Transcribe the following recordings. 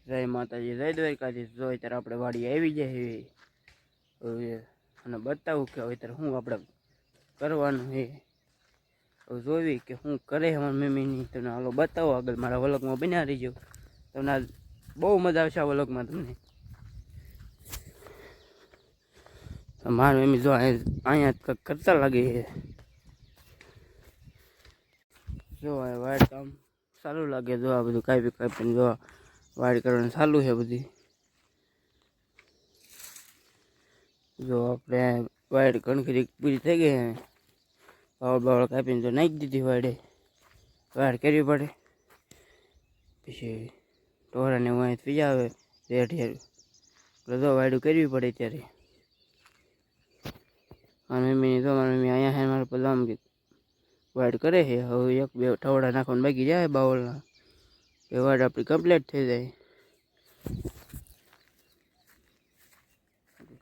જય માતાજી, જય દ્વારકાધીશ. જો અત્યારે આપણે વાડી આવી જાય હવે અને બતાવું કે અત્યારે શું આપણે કરવાનું છે. હવે જોવી કે શું કરે અમારી મમ્મીની તમને હાલો બતાવો આગળ મારા વ્લોગમાં બન્યા રહીજો. તમને બહુ મજા આવશે આ વ્લોગમાં તમને. મારી મમ્મી જો અહીંયા કંઈક કરતા લાગે છે. જો વાડ કામ સારું લાગે. જો આ બધું કાપી કાપીને જો વાડ કરવાનું ચાલુ છે બધી. જો આપણે વાડ કણકરી પૂરી થઈ ગઈ. બાવળ બાવળ કાપીને તો નાખી દીધી વાડે. વાડ કરવી પડે પછી ઢોરાને હું અહીં પીજા આવે રેઠિયાર એટલે જો વાડું કરવી પડે ત્યારે. મારી મમ્મીની તો મારી મમ્મી અહીંયા છે મારે પેલા આમ વાડ કરે છે. હવે એક બે ઠવડા નાખવાનું બાકી જાય બાવળના એ વાડ આપણી કમ્પ્લીટ થઈ જાય.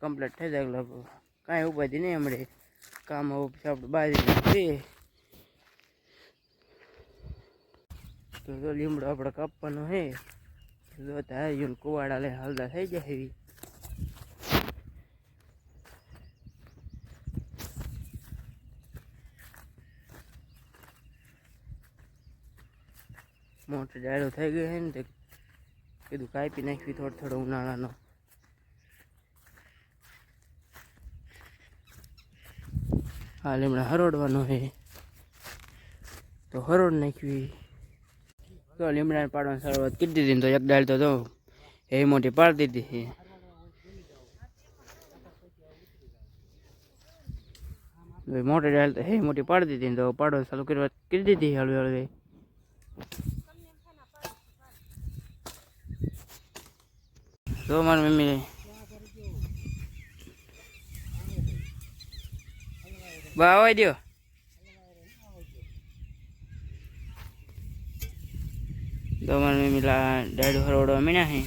કમ્પ્લીટ થઈ જાય એટલે કાંઈ ઉપાધિ નહીં. હમણાં કામ હવે આપણે બાજરી જોઈએ તો લીમડો આપણે કાપવાનો છે. જોતા હારીને કુવાડા લઈને હાલતા થઈ જાય એવી. મોટો ડાયરો થઈ ગયો છે ને તે કીધું કાપી નાખવી થોડો થોડો ઉનાળાનો. હા લીમડા હરોડવાનો છે તો હરોડ નાખવી. તો લીમડાને પાડવાની શરૂઆત કરી દીધી ને તો એક ડાળ તો એ મોટી પાડી દીધી છે. મોટી ડાળ તો એ મોટી પાડી દીધી ને તો પાડવાની ચાલુ કરી દીધી હળવે હળવે. તો મારી મમ્મી બા આવવા દો. તો મારી મમ્મી ડાયડું હરવડવા મીના છે.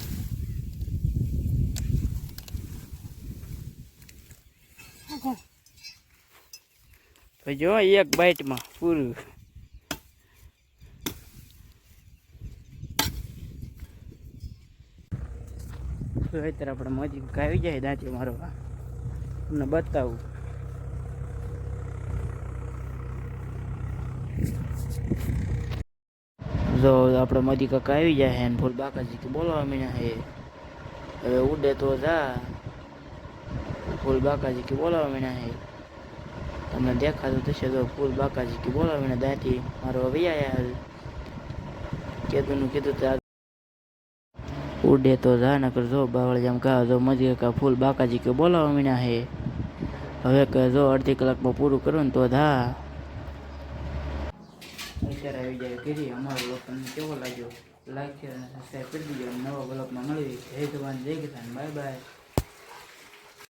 પછી જો એક બાઇટમાં પૂરું. અત્યારે આપણે મોજી આવી જાય દાંતી મારવા તમને બતાવું. જો આપણે મોદી કાકા આવી જાય હે ફૂલ બાકાજી કે બોલાવા મીના હે. હવે ઉડે તો જા ફૂલ બાકાજી કે બોલાવા મીના હે. તમને દેખાતું થશે તો ફૂલ બાકાજી કે બોલાવા મીના દાંતી મારવા વૈયા. કીધું તો ઉડે તો જા નકર જો બાવળ જેમ કહા જો મોદી કાકા ફૂલ બાકાજી કે બોલાવા મીના હે. હવે કે જો અડધી કલાકમાં પૂરું કરો ને તો ધા. અત્યારે આવી જાય ઘરે. અમારો બ્લોગ તમને કેવો લાગ્યો લાઈક શેર અને સબસ્ક્રાઈબ કરી દીજો. નવા બ્લોગમાં મળીએ. જય જવાન જય કિસાન. Bye bye.